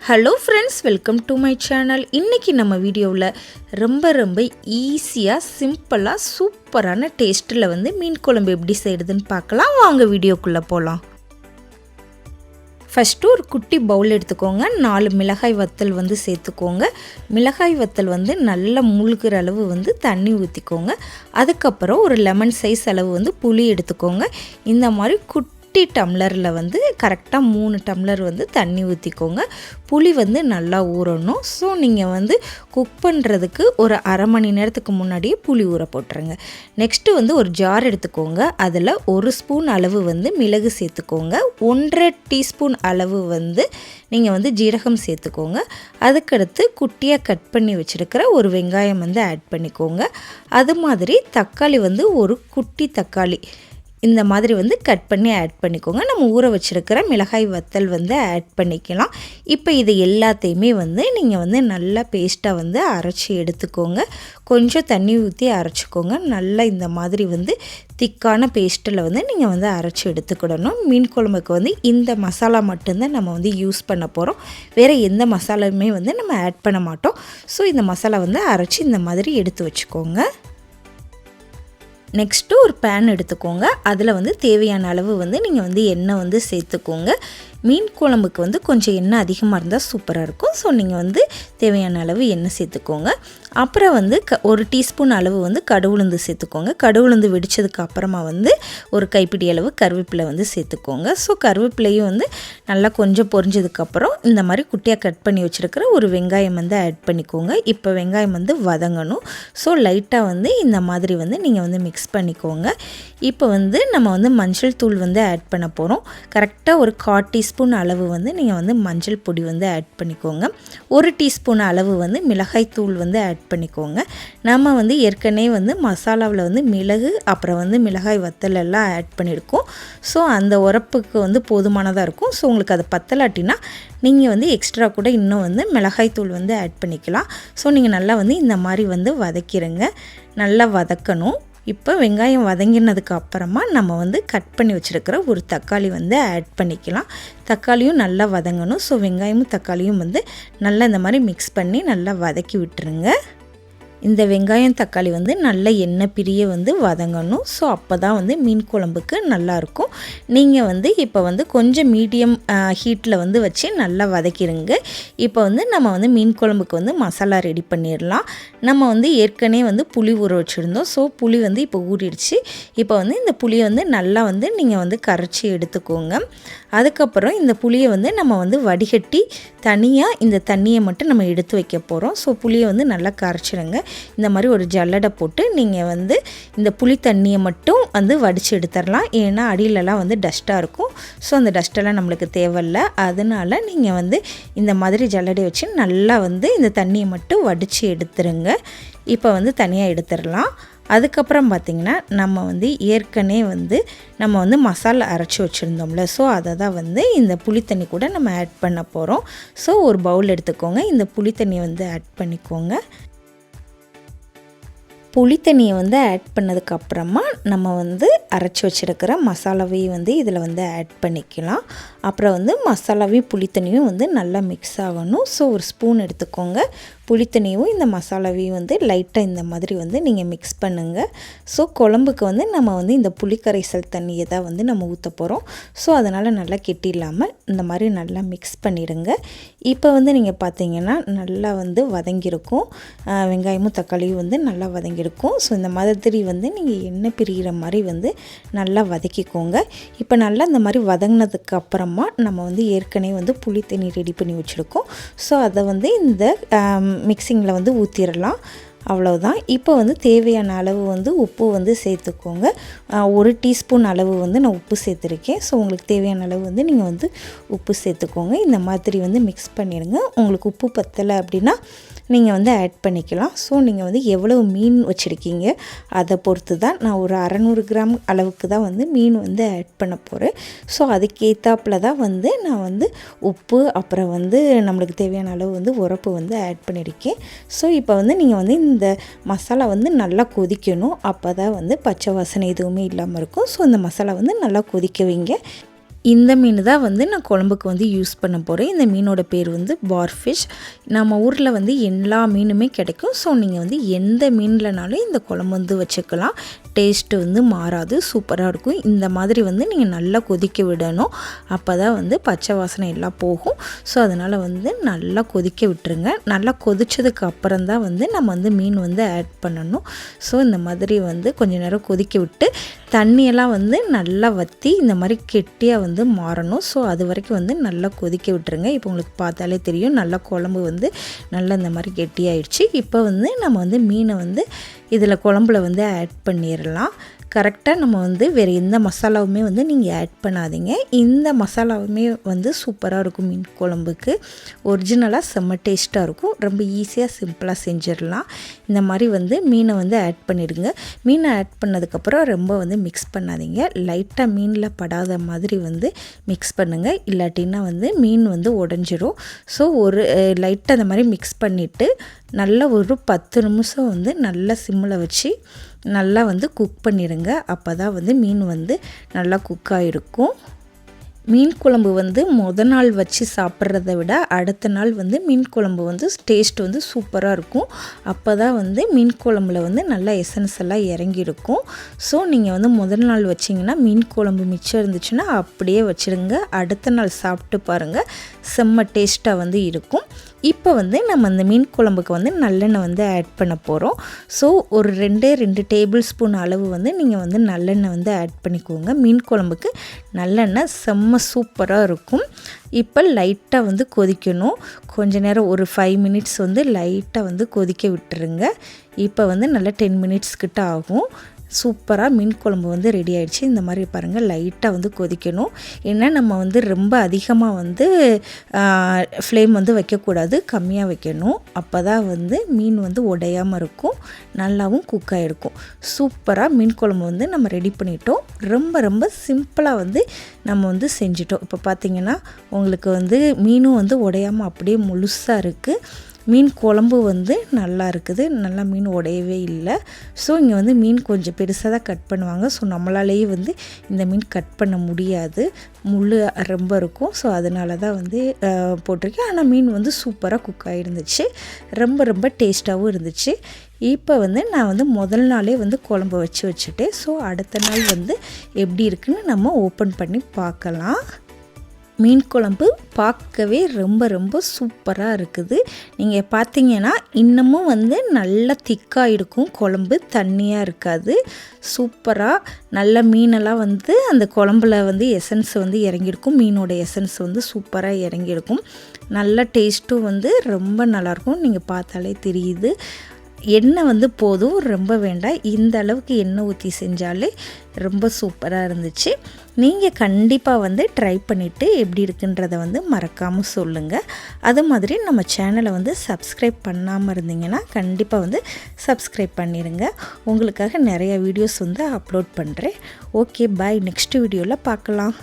Hello friends, welcome to my channel. இன்றைக்கி நம்ம வீடியோவில் ரொம்ப ஈஸியாக சிம்பிளாக சூப்பரான டேஸ்ட்டில் மீன் குழம்பு எப்படி செய்கிறதுன்னு பார்க்கலாம். வாங்க வீடியோக்குள்ளே போகலாம். ஃபஸ்ட்டு ஒரு குட்டி பவுல் எடுத்துக்கோங்க. 4 மிளகாய் வத்தல் சேர்த்துக்கோங்க. மிளகாய் வத்தல் நல்லா மூழ்கிற அளவு தண்ணி ஊற்றிக்கோங்க. அதுக்கப்புறம் ஒரு லெமன் சைஸ் அளவு புளி எடுத்துக்கோங்க. இந்த மாதிரி குட்டி டம்ளரில் கரெக்டாக 3 டம்ளர் தண்ணி ஊற்றிக்கோங்க. புளி நல்லா ஊறணும். ஸோ நீங்கள் குக் பண்ணுறதுக்கு ஒரு அரை மணி நேரத்துக்கு முன்னாடியே புளி ஊற போட்டுருங்க. நெக்ஸ்ட்டு ஒரு ஜார் எடுத்துக்கோங்க. அதில் 1 ஸ்பூன் அளவு மிளகு சேர்த்துக்கோங்க. 1.5 டீஸ்பூன் அளவு நீங்கள் ஜீரகம் சேர்த்துக்கோங்க. அதுக்கடுத்து குட்டியாக கட் பண்ணி வச்சுருக்கிற ஒரு வெங்காயம் ஆட் பண்ணிக்கோங்க. அது மாதிரி தக்காளி ஒரு குட்டி தக்காளி இந்த மாதிரி கட் பண்ணி ஆட் பண்ணிக்கோங்க. நம்ம ஊற வச்சுருக்கிற மிளகாய் வத்தல் ஆட் பண்ணிக்கலாம். இப்போ இது எல்லாத்தையுமே நீங்கள் நல்லா பேஸ்ட்டாக அரைச்சி எடுத்துக்கோங்க. கொஞ்சம் தண்ணி ஊற்றி அரைச்சிக்கோங்க. நல்லா இந்த மாதிரி திக்கான பேஸ்ட்டில் நீங்கள் அரைச்சி எடுத்துக்கிடணும். மீன் குழம்புக்கு இந்த மசாலா மட்டும்தான் நம்ம யூஸ் பண்ண போகிறோம். வேறு எந்த மசாலாவுமே நம்ம ஆட் பண்ண மாட்டோம். ஸோ இந்த மசாலா அரைச்சி இந்த மாதிரி எடுத்து வச்சுக்கோங்க. நெக்ஸ்ட்டு ஒரு பேன் எடுத்துக்கோங்க. அதில் தேவையான அளவு நீங்கள் எண்ணெய் சேர்த்துக்கோங்க. மீன் குழம்புக்கு கொஞ்சம் எண்ணெய் அதிகமாக இருந்தால் சூப்பராக இருக்கும். ஸோ நீங்கள் தேவையான அளவு எண்ணெய் சேர்த்துக்கோங்க. அப்புறம் 1 டீஸ்பூன் அளவு கடுகுளுந்து சேர்த்துக்கோங்க. கடுகுளுந்து வெடித்ததுக்கு அப்புறமா ஒரு கைப்பிடி அளவு கருவேப்பிலை சேர்த்துக்கோங்க. ஸோ கருவேப்பிலையும் நல்லா கொஞ்சம் பொரிஞ்சதுக்கப்புறம் இந்த மாதிரி குட்டியாக கட் பண்ணி வச்சுருக்கிற ஒரு வெங்காயம் ஆட் பண்ணிக்கோங்க. இப்போ வெங்காயம் வதங்கணும். ஸோ லைட்டாக இந்த மாதிரி நீங்கள் மிக்ஸ் பண்ணிக்கோங்க. இப்போ நம்ம மஞ்சள் தூள் ஆட் பண்ண போகிறோம். கரெக்டாக ஒரு 1/4 டீஸ்பூன் அளவு நீங்கள் மஞ்சள் பொடி ஆட் பண்ணிக்கோங்க. 1 டீஸ்பூன் அளவு மிளகாய் தூள் ஆட் பண்ணிக்கோங்க. நம்ம ஏற்கனவே மசாலாவில் மிளகு அப்புறம் மிளகாய் வத்தல் எல்லாம் ஆட் பண்ணியிருக்கோம். ஸோ அந்த உரப்புக்கு போதுமானதாக இருக்கும். ஸோ உங்களுக்கு அது பத்தலாட்டினா நீங்கள் எக்ஸ்ட்ரா கூட இன்னும் மிளகாய் தூள் ஆட் பண்ணிக்கலாம். ஸோ நீங்கள் நல்லா இந்த மாதிரி வதக்கிடுங்க. நல்லா வதக்கணும். இப்போ வெங்காயம் வதங்கினதுக்கு அப்புறமா நம்ம கட் பண்ணி வச்சுருக்கிற ஒரு தக்காளி ஆட் பண்ணிக்கலாம். தக்காளியும் நல்லா வதங்கணும். ஸோ வெங்காயமும் தக்காளியும் நல்லா இந்த மாதிரி மிக்ஸ் பண்ணி நல்லா வதக்கி விட்டுருங்க. இந்த வெங்காயம் தக்காளி நல்ல எண்ணெய் பிரிய வதங்கணும். ஸோ அப்போ தான் மீன் குழம்புக்கு நல்லாயிருக்கும். நீங்கள் இப்போ கொஞ்சம் மீடியம் ஹீட்டில் வச்சு நல்லா வதக்கிடுங்க. இப்போ நம்ம மீன் குழம்புக்கு மசாலா ரெடி பண்ணிடலாம். நம்ம ஏற்கனவே புளி ஊற வச்சுருந்தோம். ஸோ புளி இப்போ ஊறிடுச்சு. இப்போ இந்த புளியை நல்லா நீங்கள் கரைச்சி எடுத்துக்கோங்க. அதுக்கப்புறம் இந்த புளியை நம்ம வடிகட்டி தனியாக இந்த தண்ணியை மட்டும் நம்ம எடுத்து வைக்க போகிறோம். ஸோ புளியை நல்லா கரைச்சிடுங்க. இந்த மாதிரி ஒரு ஜல்லடை போட்டு நீங்கள் இந்த புளி தண்ணியை மட்டும் வடித்து எடுத்துடலாம். ஏன்னா அடியிலலாம் டஸ்ட்டாக இருக்கும். ஸோ அந்த டஸ்ட்டெல்லாம் நம்மளுக்கு தேவையில்லை. அதனால் நீங்கள் இந்த மாதிரி ஜல்லடை வச்சு நல்லா இந்த தண்ணியை மட்டும் வடித்து எடுத்துருங்க. இப்போ தனியாக எடுத்துடலாம். அதுக்கப்புறம் பார்த்திங்கன்னா நம்ம ஏற்கனவே நம்ம மசாலா அரைச்சி வச்சுருந்தோம்ல. ஸோ அதை தான் இந்த புளித்தண்ணி கூட நம்ம ஆட் பண்ண போகிறோம். ஸோ ஒரு பவுல் எடுத்துக்கோங்க. இந்த புளித்தண்ணியை ஆட் பண்ணிக்கோங்க. புளித்தண்ணியை ஆட் பண்ணதுக்கப்புறமா நம்ம அரைச்சி வச்சுருக்கிற மசாலாவையும் இதில் ஆட் பண்ணிக்கலாம். அப்புறம் மசாலாவையும் புளித்தண்ணியும் நல்லா மிக்ஸ் ஆகணும். ஸோ ஒரு ஸ்பூன் எடுத்துக்கோங்க. புளித்தண்ணியும் இந்த மசாலாவையும் லைட்டாக இந்த மாதிரி நீங்கள் மிக்ஸ் பண்ணுங்கள். ஸோ குழம்புக்கு நம்ம இந்த புளிக்கரைசல் தண்ணியை தான் நம்ம ஊற்ற போகிறோம். ஸோ அதனால் நல்லா கெட்டி இல்லாமல் இந்த மாதிரி நல்லா மிக்ஸ் பண்ணிடுங்க. இப்போ நீங்கள் பார்த்தீங்கன்னா நல்லா வதங்கியிருக்கும். வெங்காயமும் தக்காளியும் நல்லா வதங்கியிருக்கும். ஸோ இந்த மாதிரி நீங்கள் எண்ணெய் பிரிகிற மாதிரி நல்லா வதக்கிக்கோங்க. இப்போ நல்லா இந்த மாதிரி வதங்கினதுக்கு அப்புறமா நம்ம ஏற்கனவே புளி தண்ணி ரெடி பண்ணி வச்சுருக்கோம். ஸோ அதை இந்த மிக்சிங்கில் ஊற்றிடலாம். அவ்வளோதான். இப்போ தேவையான அளவு உப்பு சேர்த்துக்கோங்க. 1 டீஸ்பூன் அளவு நான் உப்பு சேர்த்துருக்கேன். ஸோ உங்களுக்கு தேவையான அளவு நீங்கள் உப்பு சேர்த்துக்கோங்க. இந்த மாதிரி மிக்ஸ் பண்ணிடுங்க. உங்களுக்கு உப்பு பத்தலை அப்படின்னா நீங்கள் ஆட் பண்ணிக்கலாம். ஸோ நீங்கள் எவ்வளவு மீன் வச்சுருக்கீங்க அதை பொறுத்து தான். நான் ஒரு 600 கிராம் அளவுக்கு தான் மீன் ஆட் பண்ண போகிறேன். ஸோ அதுக்கேற்றாப்பில் தான் நான் உப்பு அப்புறம் நம்மளுக்கு தேவையான அளவு உரப்பு ஆட் பண்ணியிருக்கேன். ஸோ இப்போ நீங்கள் இந்த மசாலா நல்லா கொதிக்கணும். அப்போ தான் பச்சை வாசனை எதுவுமே இல்லாமல் இருக்கும். ஸோ இந்த மசாலா நல்லா கொதிக்க வைங்க. இந்த மீன் தான் வந்து நான் குழம்புக்கு வந்து யூஸ் பண்ண போகிறேன். இந்த மீனோட பேர் வந்து பார்ஃபிஷ். நம்ம ஊரில் வந்து எல்லா மீனுமே கிடைக்கும். ஸோ நீங்கள் வந்து எந்த மீன்லனாலும் இந்த குழம்பு வந்து வச்சுக்கலாம். டேஸ்ட்டு வந்து மாறாது, சூப்பராக இருக்கும். இந்த மாதிரி வந்து நீங்கள் நல்லா கொதிக்க விடணும். அப்போ தான் வந்து பச்சை வாசனை எல்லாம் போகும். ஸோ அதனால் வந்து நல்லா கொதிக்க விட்டுருங்க. நல்லா கொதித்ததுக்கு அப்புறம் தான் வந்து நம்ம வந்து மீன் வந்து ஆட் பண்ணணும். ஸோ இந்த மாதிரி வந்து கொஞ்சம் நேரம் கொதிக்க விட்டு தண்ணியெல்லாம் வந்து நல்லா வற்றி இந்த மாதிரி கெட்டியாக வந்து மாறணும். ஸோ அது வரைக்கும் வந்து நல்லா கொதிக்க விட்டுருங்க. இப்போ உங்களுக்கு பார்த்தாலே தெரியும், நல்லா குழம்பு வந்து நல்லா இந்த மாதிரி கெட்டியாயிடுச்சு. இப்போ வந்து நம்ம வந்து மீனை வந்து இதில் குழம்புல வந்து ஆட் பண்ணிடலாம். கரெக்டாக நம்ம வந்து வேறு எந்த மசாலாவுமே வந்து நீங்கள் ஆட் பண்ணாதீங்க. இந்த மசாலாவுமே வந்து சூப்பராக இருக்கும். மீன் குழம்புக்கு ஒரிஜினலாக செம்ம டேஸ்ட்டாக இருக்கும். ரொம்ப ஈஸியாக சிம்பிளாக செஞ்சிடலாம். இந்த மாதிரி வந்து மீனை வந்து ஆட் பண்ணிடுங்க. மீனை ஆட் பண்ணதுக்கப்புறம் ரொம்ப வந்து மிக்ஸ் பண்ணாதீங்க. லைட்டாக மீனில் படாத மாதிரி வந்து மிக்ஸ் பண்ணுங்கள். இல்லாட்டின்னா வந்து மீன் வந்து உடஞ்சிரும். ஸோ ஒரு லைட்டாக அந்த மாதிரி மிக்ஸ் பண்ணிவிட்டு நல்லா ஒரு 10 நிமிஷம் வந்து நல்லா சிம்மில் வச்சு நல்லா வந்து குக் பண்ணிடுங்க. அப்போ தான் வந்து மீன் வந்து நல்லா குக் ஆகிருக்கும். மீன் குழம்பு வந்து மொதல் நாள் வச்சு சாப்பிட்றத விட அடுத்த நாள் வந்து மீன் குழம்பு வந்து டேஸ்ட் வந்து சூப்பராக இருக்கும். அப்போ தான் வந்து மீன் குழம்புல வந்து நல்லா எசன்ஸ் எல்லாம் இறங்கியிருக்கும். ஸோ நீங்கள் வந்து முதல் நாள் வச்சிங்கன்னா மீன் குழம்பு மிச்சம் இருந்துச்சுன்னா அப்படியே வச்சுருங்க. அடுத்த நாள் சாப்பிட்டு பாருங்கள், செம்ம டேஸ்ட்டாக வந்து இருக்கும். இப்போ வந்து நம்ம அந்த மீன் குழம்புக்கு வந்து நல்லெண்ணெய் வந்து ஆட் பண்ண போகிறோம். ஸோ ஒரு 2 டேபிள் ஸ்பூன் அளவு வந்து நீங்கள் வந்து நல்லெண்ணெய் வந்து ஆட் பண்ணிக்கோங்க. மீன் குழம்புக்கு நல்லெண்ணெய் செம்ம சூப்பராக இருக்கும். இப்போ லைட்டாக வந்து கொதிக்கணும். கொஞ்ச நேரம் ஒரு 5 மினிட்ஸ் வந்து லைட்டாக வந்து கொதிக்க விட்டுருங்க. இப்போ வந்து நல்லா 10 மினிட்ஸ் கிட்ட ஆகும். சூப்பராக மீன் குழம்பு வந்து ரெடி ஆகிடுச்சு. இந்த மாதிரி பாருங்கள், லைட்டாக வந்து கொதிக்கணும். ஏன்னா நம்ம வந்து ரொம்ப அதிகமாக வந்து ஃப்ளேம் வந்து வைக்கக்கூடாது, கம்மியாக வைக்கணும். அப்போ தான் வந்து மீன் வந்து உடையாமல் இருக்கும், நல்லாவும் குக் ஆகிருக்கும். சூப்பராக மீன் குழம்பு வந்து நம்ம ரெடி பண்ணிட்டோம். ரொம்ப ரொம்ப சிம்பிளாக வந்து நம்ம வந்து செஞ்சிட்டோம். இப்போ பார்த்திங்கன்னா உங்களுக்கு வந்து மீனும் வந்து உடையாமல் அப்படியே முழுசாக இருக்குது. மீன் குழம்பு வந்து நல்லா இருக்குது, நல்லா மீன் உடையவே இல்லை. ஸோ இங்கே வந்து மீன் கொஞ்சம் பெருசாக தான் கட் பண்ணுவாங்க. ஸோ நம்மளாலேயே வந்து இந்த மீன் கட் பண்ண முடியாது, முள் ரொம்ப இருக்கும். ஸோ அதனால தான் வந்து போட்டிருக்கேன். ஆனால் மீன் வந்து சூப்பராக குக் ஆகிருந்துச்சு, ரொம்ப ரொம்ப டேஸ்ட்டாகவும் இருந்துச்சு. இப்போ வந்து நான் வந்து முதல் நாளே வந்து குழம்பு வச்சுட்டேன். ஸோ அடுத்த நாள் வந்து எப்படி இருக்குன்னு நம்ம ஓப்பன் பண்ணி பார்க்கலாம். மீன் குழம்பு பார்க்கவே ரொம்ப ரொம்ப சூப்பராக இருக்குது. நீங்கள் பார்த்தீங்கன்னா இன்னமும் வந்து நல்லா திக்காக இருக்கும் குழம்பு, தண்ணியாக இருக்காது. சூப்பராக நல்ல மீனெல்லாம் வந்து அந்த குழம்புல வந்து எசன்ஸ் வந்து இறங்கியிருக்கும். மீனோட எசன்ஸ் வந்து சூப்பராக இறங்கியிருக்கும். நல்ல டேஸ்ட்டும் வந்து ரொம்ப நல்லாயிருக்கும். நீங்கள் பார்த்தாலே தெரியுது. எண்ணெய் வந்து போதும், ரொம்ப வேண்டாம். இந்த அளவுக்கு எண்ணெய் ஊற்றி செஞ்சாலே ரொம்ப சூப்பராக இருந்துச்சு. நீங்கள் கண்டிப்பாக வந்து ட்ரை பண்ணிவிட்டு எப்படி இருக்குன்றதை வந்து மறக்காமல் சொல்லுங்கள். அது மாதிரி நம்ம சேனலை வந்து சப்ஸ்கிரைப் பண்ணாமல் இருந்தீங்கன்னா கண்டிப்பாக வந்து சப்ஸ்கிரைப் பண்ணிடுங்க. உங்களுக்காக நிறைய வீடியோஸ் வந்து அப்லோட் பண்ணுறேன். ஓகே, பாய். நெக்ஸ்ட் வீடியோவில் பார்க்கலாம்.